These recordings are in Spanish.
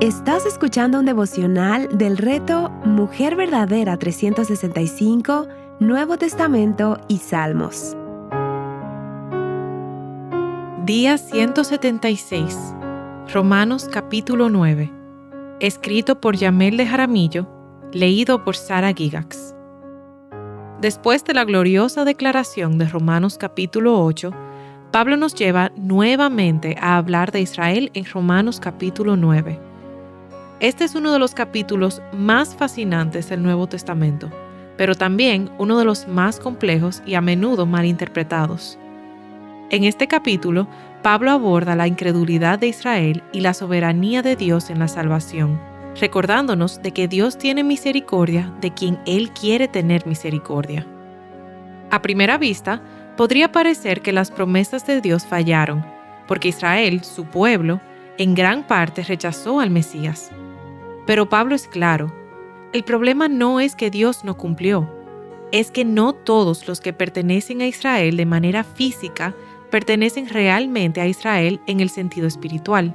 Estás escuchando un devocional del reto Mujer Verdadera 365, Nuevo Testamento y Salmos. Día 176, Romanos capítulo 9, escrito por Yamel de Jaramillo, leído por Sara Gigax. Después de la gloriosa declaración de Romanos capítulo 8, Pablo nos lleva nuevamente a hablar de Israel en Romanos capítulo 9. Este es uno de los capítulos más fascinantes del Nuevo Testamento, pero también uno de los más complejos y a menudo malinterpretados. En este capítulo, Pablo aborda la incredulidad de Israel y la soberanía de Dios en la salvación, recordándonos de que Dios tiene misericordia de quien Él quiere tener misericordia. A primera vista, podría parecer que las promesas de Dios fallaron, porque Israel, su pueblo, en gran parte rechazó al Mesías. Pero Pablo es claro, el problema no es que Dios no cumplió, es que no todos los que pertenecen a Israel de manera física pertenecen realmente a Israel en el sentido espiritual.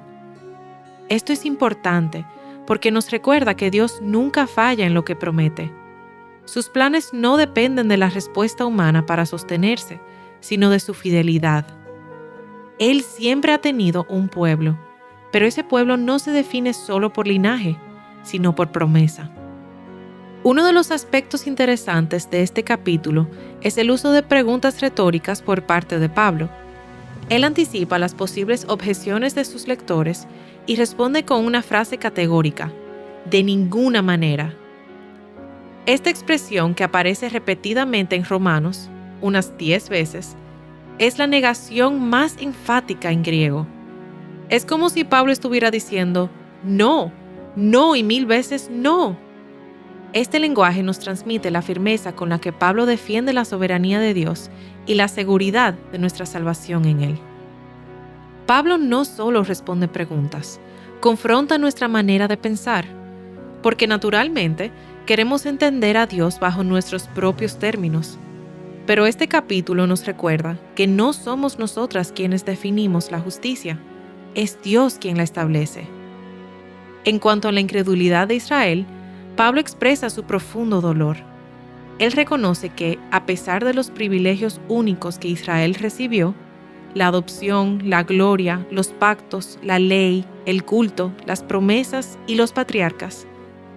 Esto es importante porque nos recuerda que Dios nunca falla en lo que promete. Sus planes no dependen de la respuesta humana para sostenerse, sino de su fidelidad. Él siempre ha tenido un pueblo, pero ese pueblo no se define solo por linaje, sino por promesa. Uno de los aspectos interesantes de este capítulo es el uso de preguntas retóricas por parte de Pablo. Él anticipa las posibles objeciones de sus lectores y responde con una frase categórica: de ninguna manera. Esta expresión, que aparece repetidamente en Romanos, unas 10 veces, es la negación más enfática en griego. Es como si Pablo estuviera diciendo no y 1000 veces no. Este lenguaje nos transmite la firmeza con la que Pablo defiende la soberanía de Dios y la seguridad de nuestra salvación en Él. Pablo no solo responde preguntas, confronta nuestra manera de pensar, porque naturalmente queremos entender a Dios bajo nuestros propios términos. Pero este capítulo nos recuerda que no somos nosotras quienes definimos la justicia, es Dios quien la establece. En cuanto a la incredulidad de Israel, Pablo expresa su profundo dolor. Él reconoce que, a pesar de los privilegios únicos que Israel recibió, la adopción, la gloria, los pactos, la ley, el culto, las promesas y los patriarcas,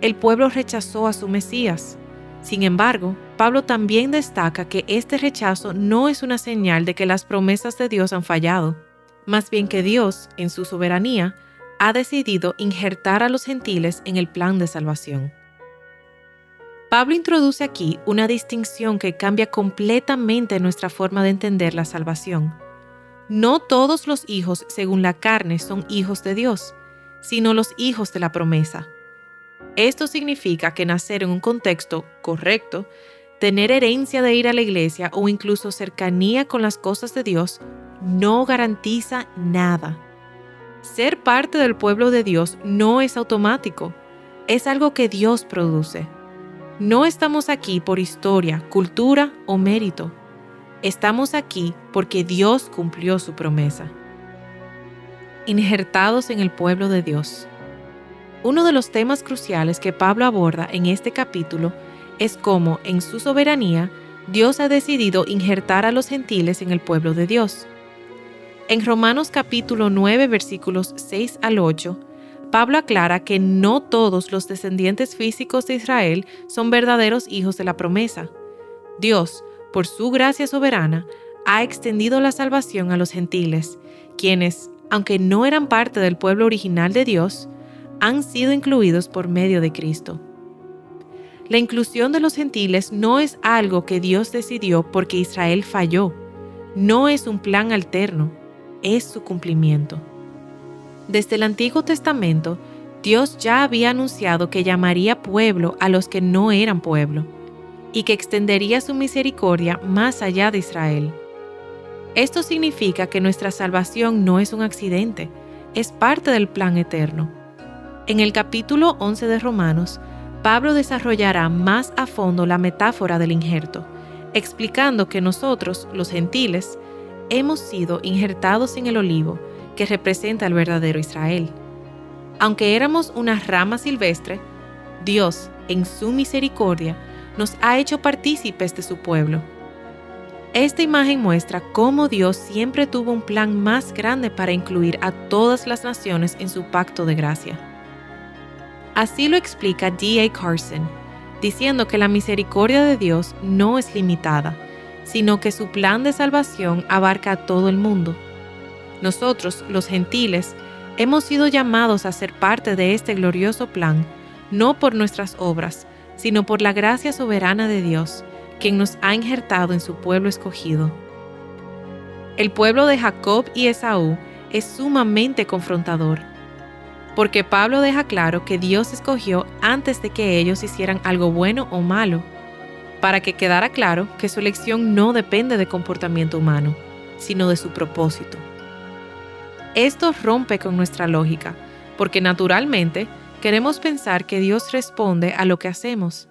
el pueblo rechazó a su Mesías. Sin embargo, Pablo también destaca que este rechazo no es una señal de que las promesas de Dios han fallado, más bien que Dios, en su soberanía, ha decidido injertar a los gentiles en el plan de salvación. Pablo introduce aquí una distinción que cambia completamente nuestra forma de entender la salvación. No todos los hijos según la carne son hijos de Dios, sino los hijos de la promesa. Esto significa que nacer en un contexto correcto, tener herencia de ir a la iglesia o incluso cercanía con las cosas de Dios no garantiza nada. Ser parte del pueblo de Dios no es automático, es algo que Dios produce. No estamos aquí por historia, cultura o mérito. Estamos aquí porque Dios cumplió su promesa. Injertados en el pueblo de Dios. Uno de los temas cruciales que Pablo aborda en este capítulo es cómo, en su soberanía, Dios ha decidido injertar a los gentiles en el pueblo de Dios. En Romanos capítulo 9, versículos 6 al 8, Pablo aclara que no todos los descendientes físicos de Israel son verdaderos hijos de la promesa. Dios, por su gracia soberana, ha extendido la salvación a los gentiles, quienes, aunque no eran parte del pueblo original de Dios, han sido incluidos por medio de Cristo. La inclusión de los gentiles no es algo que Dios decidió porque Israel falló. No es un plan alterno, es su cumplimiento. Desde el Antiguo Testamento, Dios ya había anunciado que llamaría pueblo a los que no eran pueblo y que extendería su misericordia más allá de Israel. Esto significa que nuestra salvación no es un accidente, es parte del plan eterno. En el capítulo 11 de Romanos, Pablo desarrollará más a fondo la metáfora del injerto, explicando que nosotros, los gentiles, hemos sido injertados en el olivo, que representa al verdadero Israel. Aunque éramos una rama silvestre, Dios, en su misericordia, nos ha hecho partícipes de su pueblo. Esta imagen muestra cómo Dios siempre tuvo un plan más grande para incluir a todas las naciones en su pacto de gracia. Así lo explica D.A. Carson, diciendo que la misericordia de Dios no es limitada, sino que su plan de salvación abarca a todo el mundo. Nosotros, los gentiles, hemos sido llamados a ser parte de este glorioso plan, no por nuestras obras, sino por la gracia soberana de Dios, quien nos ha injertado en su pueblo escogido. El pueblo de Jacob y Esaú es sumamente confrontador, porque Pablo deja claro que Dios escogió antes de que ellos hicieran algo bueno o malo, para que quedara claro que su elección no depende de comportamiento humano, sino de su propósito. Esto rompe con nuestra lógica, porque naturalmente queremos pensar que Dios responde a lo que hacemos.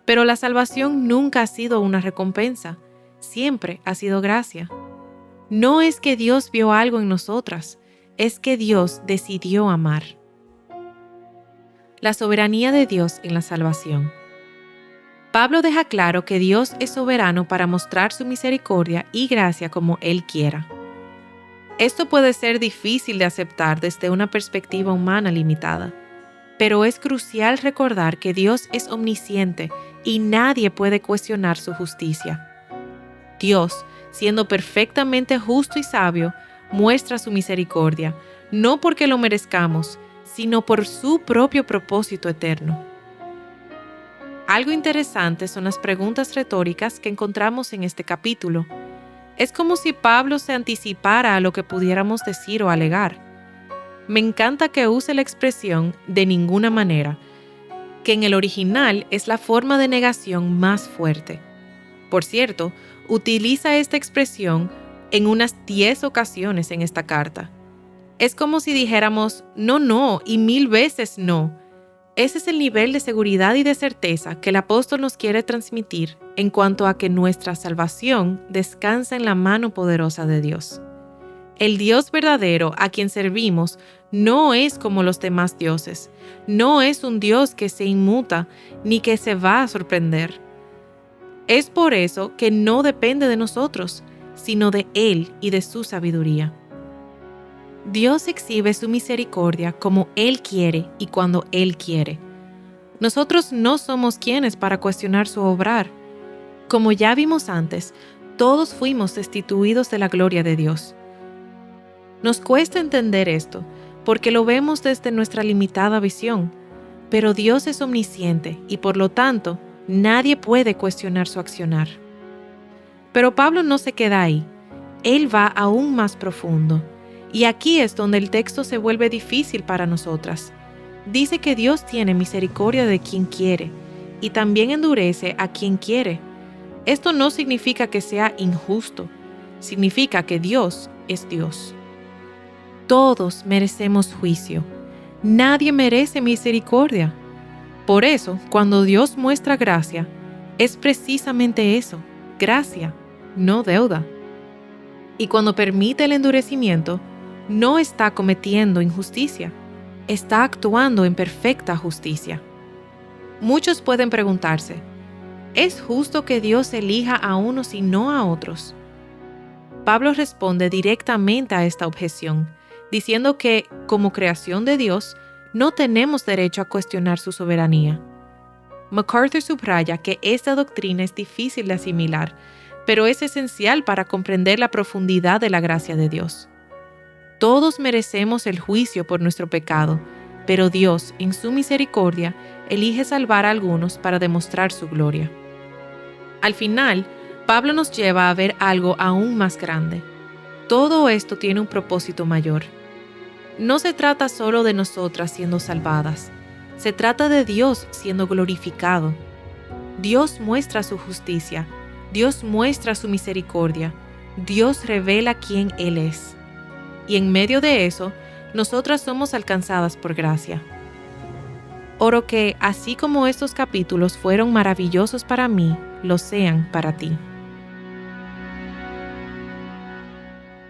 Pero la salvación nunca ha sido una recompensa, siempre ha sido gracia. No es que Dios vio algo en nosotras, es que Dios decidió amar. La soberanía de Dios en la salvación. Pablo deja claro que Dios es soberano para mostrar su misericordia y gracia como Él quiera. Esto puede ser difícil de aceptar desde una perspectiva humana limitada, pero es crucial recordar que Dios es omnisciente y nadie puede cuestionar su justicia. Dios, siendo perfectamente justo y sabio, muestra su misericordia, no porque lo merezcamos, sino por su propio propósito eterno. Algo interesante son las preguntas retóricas que encontramos en este capítulo. Es como si Pablo se anticipara a lo que pudiéramos decir o alegar. Me encanta que use la expresión "de ninguna manera", que en el original es la forma de negación más fuerte. Por cierto, utiliza esta expresión en unas 10 ocasiones en esta carta. Es como si dijéramos no y 1000 veces no. Ese es el nivel de seguridad y de certeza que el apóstol nos quiere transmitir en cuanto a que nuestra salvación descansa en la mano poderosa de Dios. El Dios verdadero a quien servimos no es como los demás dioses, no es un Dios que se inmuta ni que se va a sorprender. Es por eso que no depende de nosotros, sino de Él y de su sabiduría. Dios exhibe su misericordia como Él quiere y cuando Él quiere. Nosotros no somos quienes para cuestionar su obrar. Como ya vimos antes, todos fuimos destituidos de la gloria de Dios. Nos cuesta entender esto, porque lo vemos desde nuestra limitada visión, pero Dios es omnisciente y por lo tanto, nadie puede cuestionar su accionar. Pero Pablo no se queda ahí, él va aún más profundo. Y aquí es donde el texto se vuelve difícil para nosotras. Dice que Dios tiene misericordia de quien quiere y también endurece a quien quiere. Esto no significa que sea injusto, significa que Dios es Dios. Todos merecemos juicio. Nadie merece misericordia. Por eso, cuando Dios muestra gracia, es precisamente eso, gracia, no deuda. Y cuando permite el endurecimiento, no está cometiendo injusticia, está actuando en perfecta justicia. Muchos pueden preguntarse, ¿es justo que Dios elija a unos y no a otros? Pablo responde directamente a esta objeción, diciendo que, como creación de Dios, no tenemos derecho a cuestionar su soberanía. MacArthur subraya que esta doctrina es difícil de asimilar, pero es esencial para comprender la profundidad de la gracia de Dios. Todos merecemos el juicio por nuestro pecado, pero Dios, en su misericordia, elige salvar a algunos para demostrar su gloria. Al final, Pablo nos lleva a ver algo aún más grande. Todo esto tiene un propósito mayor. No se trata solo de nosotras siendo salvadas, se trata de Dios siendo glorificado. Dios muestra su justicia, Dios muestra su misericordia, Dios revela quién Él es. Y en medio de eso, nosotras somos alcanzadas por gracia. Oro que, así como estos capítulos fueron maravillosos para mí, lo sean para ti.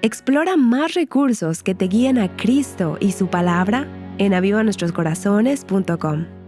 Explora más recursos que te guíen a Cristo y su palabra en avivanuestroscorazones.com.